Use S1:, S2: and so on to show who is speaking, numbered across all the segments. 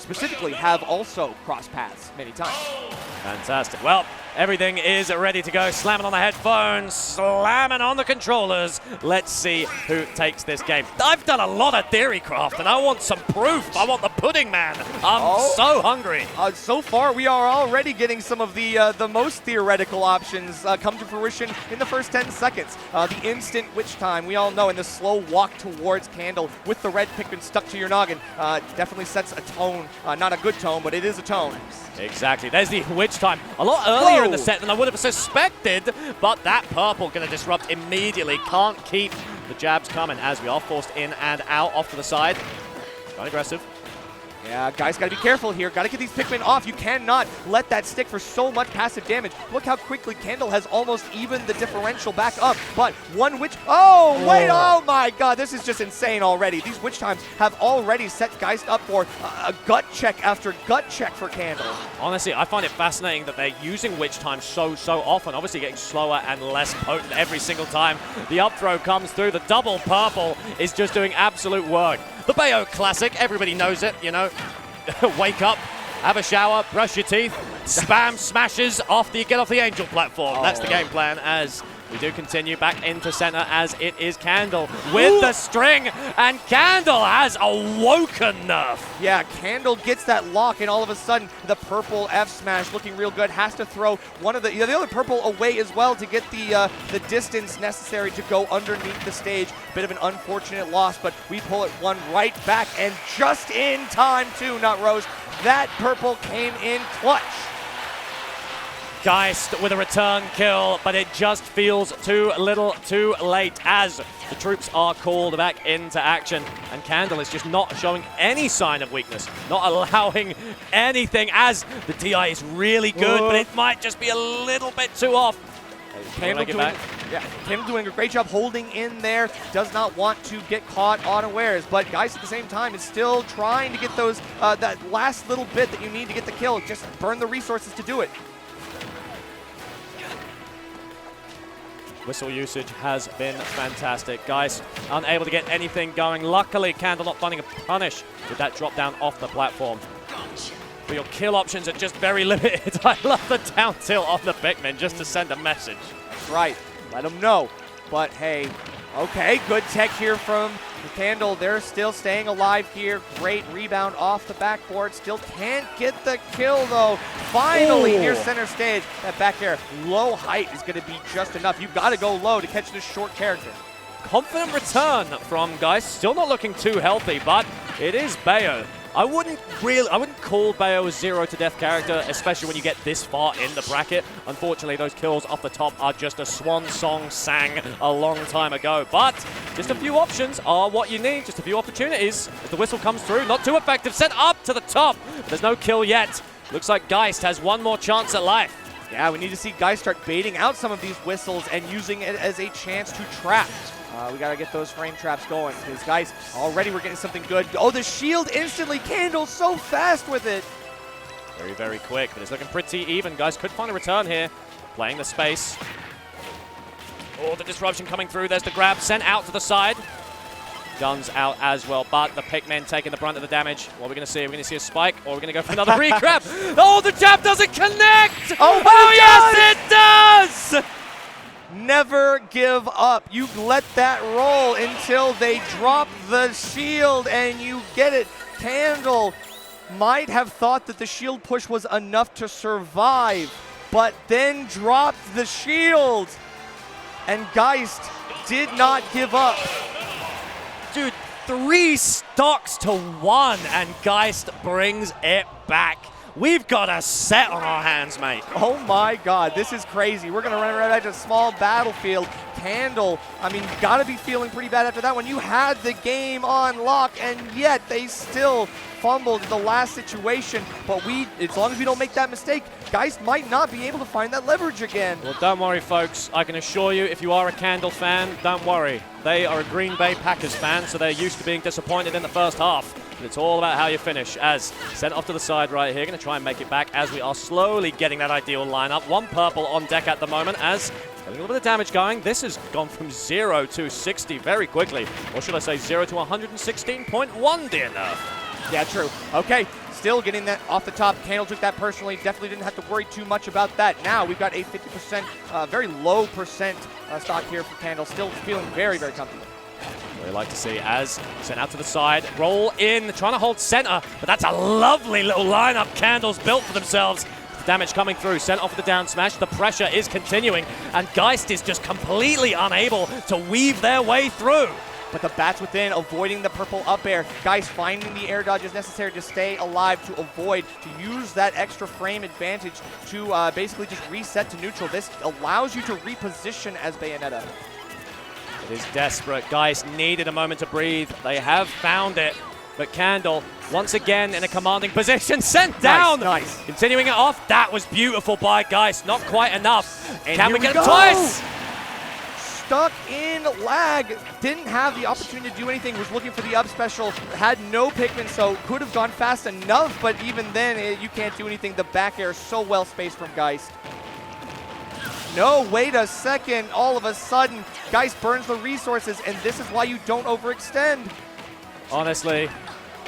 S1: specifically have also crossed paths many times.
S2: Fantastic. Well, everything is ready to go. Slamming on the headphones, slamming on the controllers. Let's see who takes this game. I've done a lot of theorycraft, and I want some proof. I want the pudding, man. I'm so hungry.
S1: So far, we are already getting some of the most theoretical options come to fruition in the first 10 seconds. The instant witch time, we all know, and the slow walk towards Candle with the red Pikmin stuck to your noggin definitely sets a tone. Not a good tone, but it is a tone.
S2: Exactly. There's the witch time. A lot earlier in the set than I would have suspected, but that purple going to disrupt immediately. Can't keep the jabs coming as we are forced in and out off to the side. Quite aggressive.
S1: Yeah, guys, got to be careful here. Got to get these Pikmin off. You cannot let that stick for so much passive damage. Look how quickly Candle has almost evened the differential back up. But one witch... Oh, wait! Oh, my God. This is just insane already. These witch times have already set Geist up for a gut check after gut check for Candle.
S2: Honestly, I find it fascinating that they're using witch time so often. Obviously getting slower and less potent every single time the up throw comes through. The double purple is just doing absolute work. The Bayo classic, everybody knows it, you know. Wake up, have a shower, brush your teeth, spam smashes get off the angel platform. That's the game plan as we do continue back into center as it is Candle with the string, and Candle has awoken.
S1: Yeah, Candle gets that lock, and all of a sudden the purple F smash looking real good. Has to throw one of the other purple away as well to get the distance necessary to go underneath the stage. Bit of an unfortunate loss, but we pull it one right back, and just in time too, not Rose. That purple came in clutch.
S2: Geist with a return kill, but it just feels too little too late as the troops are called back into action, and Candle is just not showing any sign of weakness, not allowing anything as the DI is really good, but it might just be a little bit too off.
S1: Candle doing a great job holding in there, does not want to get caught unawares, but Geist at the same time is still trying to get those that last little bit that you need to get the kill. Just burn the resources to do it.
S2: Whistle usage has been fantastic. Geist unable to get anything going. Luckily, Candle not finding a punish with that drop down off the platform. But your kill options are just very limited. I love the down tilt on the Pikmin just to send a message.
S1: That's right. Let them know. But hey, okay, good tech here from Candle. They're still staying alive here. Great rebound off the backboard. Still can't get the kill though. Finally near center stage. That back air, low height is going to be just enough. You've got to go low to catch this short character.
S2: Confident return from Geist. Still not looking too healthy, but it is Bayo. I wouldn't call Bayo a 0 to death character, especially when you get this far in the bracket. Unfortunately, those kills off the top are just a swan song sang a long time ago. But just a few options are what you need, just a few opportunities. If the whistle comes through, not too effective, sent up to the top. But there's no kill yet. Looks like Geist has one more chance at life.
S1: Yeah, we need to see Geist start baiting out some of these whistles and using it as a chance to trap. We got to get those frame traps going because, guys, already we're getting something good. Oh, the shield instantly. Candle so fast with it.
S2: Very, very quick, but it's looking pretty even. Guys could find a return here. Playing the space. Oh, the disruption coming through. There's the grab. Sent out to the side. Guns out as well, but the Pikmin taking the brunt of the damage. What are we going to see? Are we going to see a spike, or are we going to go for another re-grab? Oh, the jab doesn't connect! Oh yes, it does!
S1: Never give up. You let that roll until they drop the shield and you get it. Candle might have thought that the shield push was enough to survive, but then dropped the shield. And Geist did not give up.
S2: Dude, 3 stocks to 1, and Geist brings it back. We've got a set on our hands, mate.
S1: Oh my God, this is crazy. We're gonna run right back to a small battlefield. Candle, I mean, gotta be feeling pretty bad after that one. You had the game on lock, and yet they still fumbled in the last situation. But as long as we don't make that mistake, Geist might not be able to find that leverage again.
S2: Well, don't worry, folks. I can assure you, if you are a Candle fan, don't worry. They are a Green Bay Packers fan, so they're used to being disappointed in the first half. But it's all about how you finish. As sent off to the side right here, going to try and make it back as we are slowly getting that ideal lineup. One purple on deck at the moment as a little bit of damage going. This has gone from 0 to 60 very quickly. Or should I say 0 to 116.1, dear nerf.
S1: Yeah, true. Okay, still getting that off the top. Candle took that personally. Definitely didn't have to worry too much about that. Now we've got a 50%, very low percent stock here for Candle. Still feeling very, very comfortable.
S2: We like to see as sent out to the side, roll in, trying to hold center, but that's a lovely little lineup Candle's built for themselves. Damage coming through, sent off with the down smash. The pressure is continuing, and Geist is just completely unable to weave their way through.
S1: But the bats within, avoiding the purple up air. Geist finding the air dodges necessary to stay alive, to avoid, to use that extra frame advantage to basically just reset to neutral. This allows you to reposition as Bayonetta.
S2: It is desperate. Geist needed a moment to breathe. They have found it. But Candle, once again in a commanding position, sent down.
S1: Nice.
S2: Continuing it off. That was beautiful by Geist. Not quite enough.
S1: And
S2: can we get him twice?
S1: Stuck in lag. Didn't have the opportunity to do anything. Was looking for the up special. Had no Pikmin, so could have gone fast enough. But even then, you can't do anything. The back air is so well spaced from Geist. No, wait a second. All of a sudden, Geist burns the resources, and this is why you don't overextend.
S2: Honestly,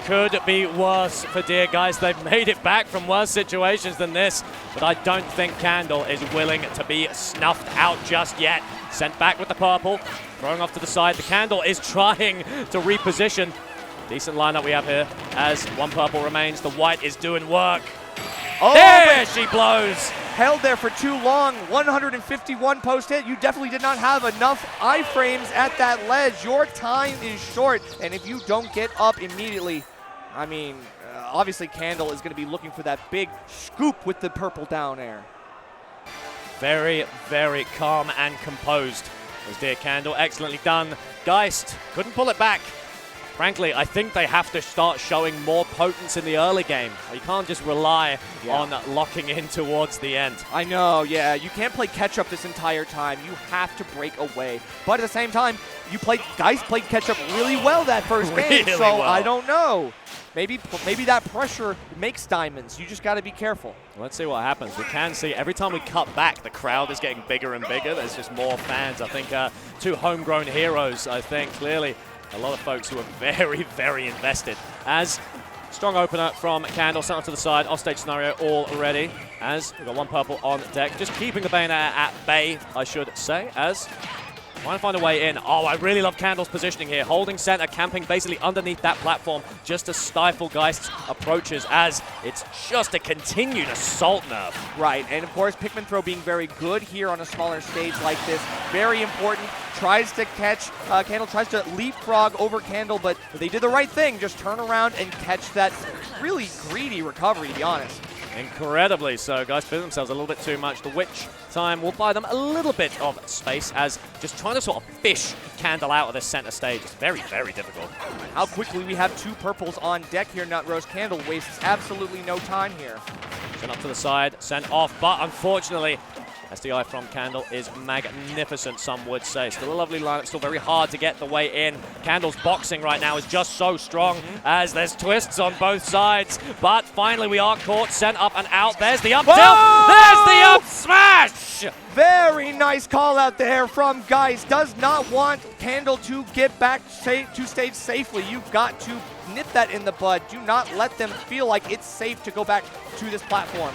S2: could be worse for dear Geist. They've made it back from worse situations than this, but I don't think Candle is willing to be snuffed out just yet. Sent back with the purple, throwing off to the side. The Candle is trying to reposition. Decent lineup we have here as one purple remains. The white is doing work.
S1: Oh,
S2: there she blows.
S1: Held there for too long. 151 post hit. You definitely did not have enough iframes at that ledge. Your time is short, and if you don't get up immediately, I mean, obviously Candle is going to be looking for that big scoop with the purple down air.
S2: Very, very calm and composed was dear Candle. Excellently done. Geist couldn't pull it back. Frankly, I think they have to start showing more potence in the early game. You can't just rely on locking in towards the end.
S1: I know, yeah. You can't play catch-up this entire time. You have to break away. But at the same time, Geist played catch-up really well that first game,
S2: Really
S1: so
S2: well.
S1: I don't know. Maybe that pressure makes diamonds. You just got to be careful.
S2: Let's see what happens. We can see every time we cut back, the crowd is getting bigger and bigger. There's just more fans. I think two homegrown heroes, I think, clearly. A lot of folks who are very, very invested. As strong opener from Candle, sent off to the side, offstage scenario already. As we've got one purple on deck, just keeping the Bayonetta at bay, I should say, as trying to find a way in. Oh, I really love Candle's positioning here. Holding center, camping basically underneath that platform just to stifle Geist's approaches as it's just a continued assault nerve.
S1: Right, and of course, Pikmin throw being very good here on a smaller stage like this. Very important. Tries to catch, Candle tries to leapfrog over Candle, but they did the right thing. Just turn around and catch that really greedy recovery, to be honest.
S2: Incredibly so. Guys feel themselves a little bit too much. The Witch time will buy them a little bit of space as just trying to sort of fish Candle out of the center stage. It's very, very difficult.
S1: How quickly we have two purples on deck here. Nutrose. Candle wastes absolutely no time here.
S2: Sent up to the side, sent off, but unfortunately, SDI from Candle is magnificent, some would say. Still a lovely lineup, still very hard to get the way in. Candle's boxing right now is just so strong as there's twists on both sides. But finally we are caught, sent up and out. There's the up tilt, there's the up smash!
S1: Very nice call out there from Geist. Does not want Candle to get back to stage safely. You've got to nip that in the bud. Do not let them feel like it's safe to go back to this platform.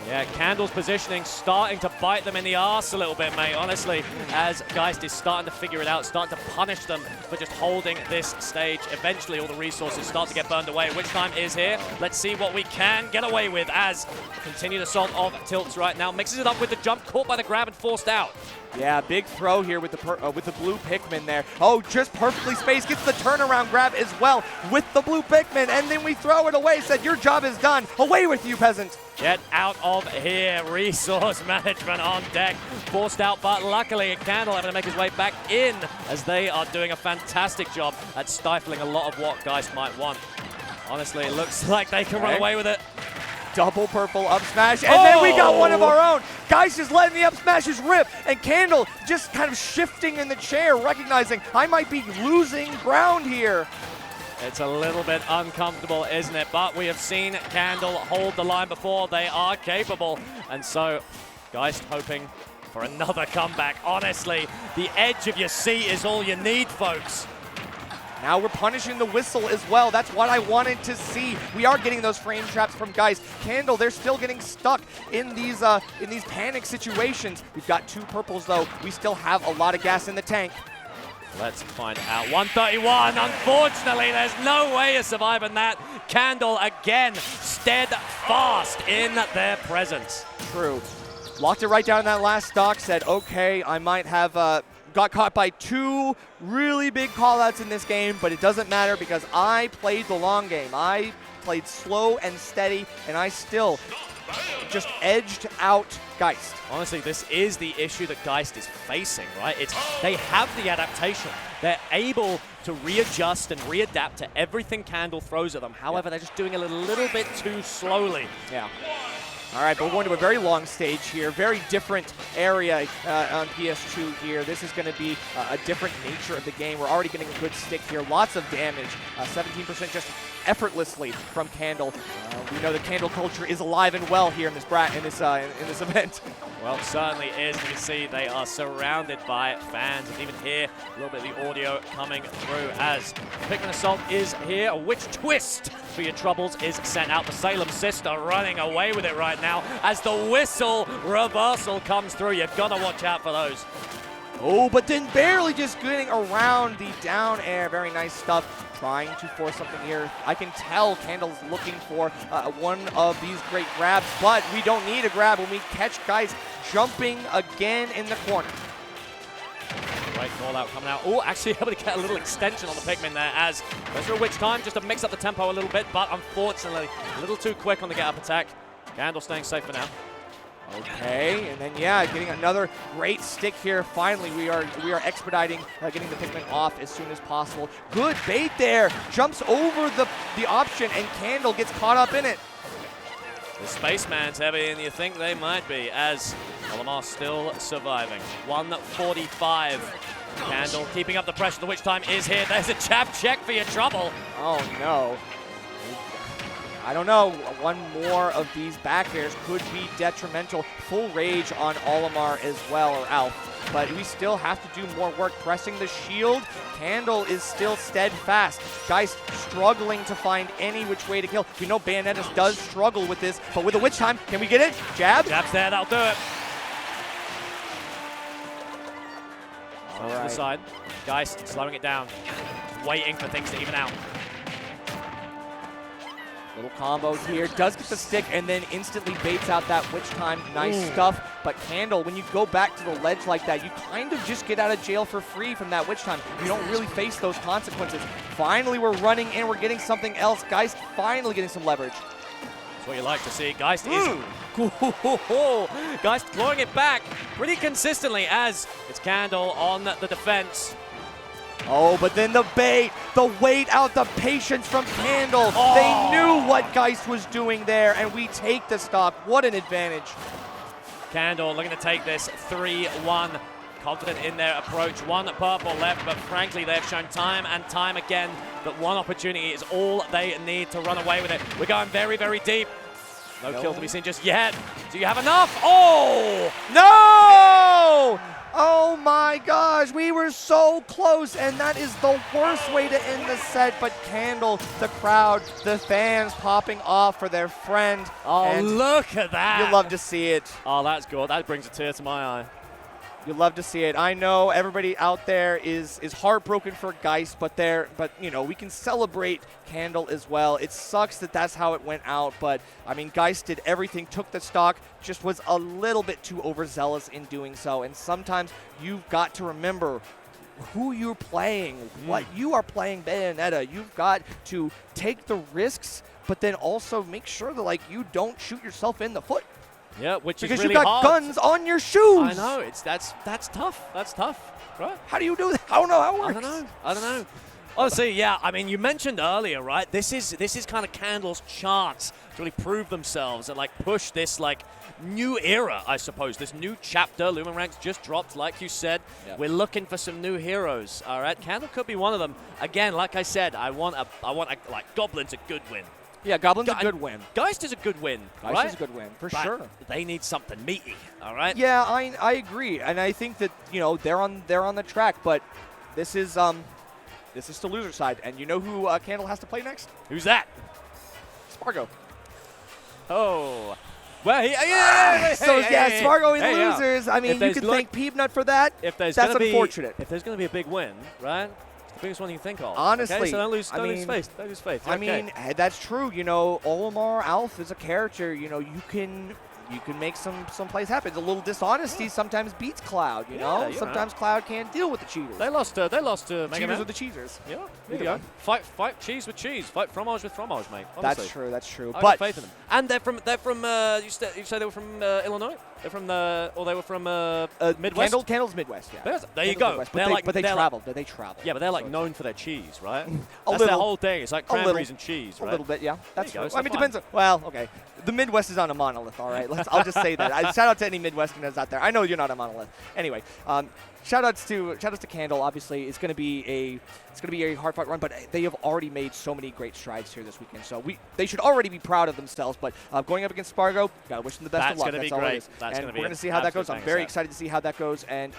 S2: Yeah, Candle's positioning starting to bite them in the arse a little bit, mate, honestly, as Geist is starting to figure it out, starting to punish them for just holding this stage. Eventually, all the resources start to get burned away. Witch time is here. Let's see what we can get away with as continued assault of tilts right now. Mixes it up with the jump, caught by the grab and forced out.
S1: Yeah, big throw here with the blue Pikmin there. Oh, just perfectly spaced. Gets the turnaround grab as well with the blue Pikmin. And then we throw it away. Said, your job is done. Away with you, peasant.
S2: Get out of here. Resource management on deck. Forced out, but luckily Candle having to make his way back in as they are doing a fantastic job at stifling a lot of what Geist might want. Honestly, it looks like they can run away with it.
S1: Double purple up smash, and then we got one of our own. Geist is letting the up smashes rip, and Candle just kind of shifting in the chair, recognizing I might be losing ground here.
S2: It's a little bit uncomfortable, isn't it? But we have seen Candle hold the line before. They are capable, and so Geist hoping for another comeback. Honestly, the edge of your seat is all you need, folks.
S1: Now we're punishing the whistle as well. That's what I wanted to see. We are getting those frame traps from Geist. Candle, they're still getting stuck in these panic situations. We've got 2 purples though. We still have a lot of gas in the tank.
S2: Let's find out. 131. Unfortunately, there's no way of surviving that. Candle again steadfast in their presence.
S1: True. Locked it right down in that last stock. Said, okay, I might have got caught by 2 really big callouts in this game, but it doesn't matter because I played the long game. I played slow and steady, and I still just edged out Geist.
S2: Honestly, this is the issue that Geist is facing, right? They have the adaptation. They're able to readjust and readapt to everything Candle throws at them. However, they're just doing it a little bit too slowly.
S1: Yeah. All right, but we're going to a very long stage here, very different area on PS2 here. This is going to be a different nature of the game. We're already getting a good stick here, lots of damage, 17% just effortlessly from Candle. We know the Candle culture is alive and well here in this in this event.
S2: Well, it certainly is. You can see they are surrounded by fans, and even hear a little bit of the audio coming through as Pikmin Assault is here. A witch twist for your troubles is sent out. The Salem sister running away with it right now as the whistle reversal comes through. You've got to watch out for those.
S1: Oh, but then barely just getting around the down air. Very nice stuff. Trying to force something here. I can tell Candle's looking for one of these great grabs, but we don't need a grab when we catch Geist jumping again in the corner.
S2: Right call out coming out. Oh, actually able to get a little extension on the Pikmin there as goes for a witch time just to mix up the tempo a little bit, but unfortunately a little too quick on the get up attack. Candle staying safe for now.
S1: Okay, and then yeah, getting another great stick here. Finally, we are expediting getting the Pikmin off as soon as possible. Good bait there. Jumps over the option, and Candle gets caught up in it.
S2: The Spaceman's heavier than you think they might be, as Olimar still surviving. 145. Candle keeping up the pressure. The witch time is here. There's a jab check for your trouble.
S1: Oh no. I don't know, one more of these back airs could be detrimental. Full rage on Olimar as well, or Alf. But we still have to do more work. Pressing the shield, Candle is still steadfast. Geist struggling to find any which way to kill. We know Bayonetta does struggle with this, but with a witch time, can we get it? Jab?
S2: Jab's there, that'll do it.
S1: All
S2: to
S1: right.
S2: the side. Geist slowing it down. Waiting for things to even out.
S1: Little combos here, does get the stick and then instantly baits out that witch time. Nice stuff, but Candle, when you go back to the ledge like that, you kind of just get out of jail for free from that witch time. You don't really face those consequences. Finally, we're running in, we're getting something else. Geist finally getting some leverage.
S2: That's what you like to see. Geist is... Geist throwing it back pretty consistently as it's Candle on the defense.
S1: Oh, but then the bait, the wait out, the patience from Candle. Oh. They knew what Geist was doing there, and we take the stock. What an advantage.
S2: Candle looking to take this 3-1. Confident in their approach. One purple left, but frankly, they've shown time and time again that one opportunity is all they need to run away with it. We're going very, very deep. No kill to be seen just yet. Do you have enough? Oh!
S1: No! Oh my gosh, we were so close, and that is the worst way to end the set, but Candle, the crowd, the fans popping off for their friend.
S2: Oh, and look at that.
S1: You love to see it.
S2: Oh, that's good. That brings a tear to my eye.
S1: You love to see it. I know everybody out there is heartbroken for Geist, but you know, we can celebrate Candle as well. It sucks that that's how it went out, but I mean, Geist did everything, took the stock, just was a little bit too overzealous in doing so. And sometimes you've got to remember who you're playing, what you are playing Bayonetta. You've got to take the risks, but then also make sure that like you don't shoot yourself in the foot.
S2: Yeah, which
S1: because
S2: is really
S1: you got
S2: hard.
S1: guns on your shoes.
S2: I know, that's tough. That's tough, right?
S1: How do you do that? I don't know how it works.
S2: I don't know. Honestly, yeah. I mean, you mentioned earlier, right? This is kind of Candle's chance to really prove themselves and like push this like new era, I suppose. This new chapter. Lumen ranks just dropped, like you said. Yep. We're looking for some new heroes. All right, Candle could be one of them. Again, like I said, I want a like Goblin's a good win.
S1: Yeah, Goblin's a good win.
S2: Geist is a good win,
S1: Geist
S2: right?
S1: is a good win, for
S2: but
S1: sure.
S2: They need something meaty, all right?
S1: Yeah, I agree, and I think that, you know, they're on the track, but this is this is still loser side. And you know who Candle has to play next?
S2: Who's that?
S1: Spargo.
S2: Oh. Well,
S1: Spargo in losers. I mean, you can thank Peanut for that. That's unfortunate.
S2: If there's going to be a big win, right? It's the biggest one you can think of.
S1: Honestly.
S2: Okay? So don't lose faith. Don't lose faith.
S1: I mean, that's true. You know, Olimar, Alf is a character. You know, you can make some plays happen. A little dishonesty sometimes beats Cloud. You know, sometimes Cloud can't deal with the cheaters.
S2: They lost to
S1: cheaters with the cheaters.
S2: Yeah, there you go. Fight cheese with cheese. Fight fromage with fromage, mate. Honestly.
S1: That's true.
S2: I got faith in them. And they're from. You say they were from Illinois? They're from they were from Midwest.
S1: Candle's Midwest. Yeah.
S2: There you go.
S1: Midwest, but they traveled. They travel.
S2: Yeah, but they're like known for their cheese, right?
S1: That's
S2: their whole thing. It's like cranberries and cheese, right?
S1: A little bit, yeah. That's true. I mean, it
S2: fine.
S1: depends. Well, okay. The Midwest is on a monolith, all right? I'll just say that. Shout out to any Midwesterners out there. I know you're not a monolith. Anyway, shout outs to Candle. Obviously, it's going to be a hard fought run, but they have already made so many great strides here this weekend. So they should already be proud of themselves. But going up against Spargo, gotta wish them the best of luck.
S2: That's
S1: all
S2: great.
S1: it is.
S2: That's
S1: and
S2: gonna
S1: we're going to see how that goes. I'm very excited to see how that goes. And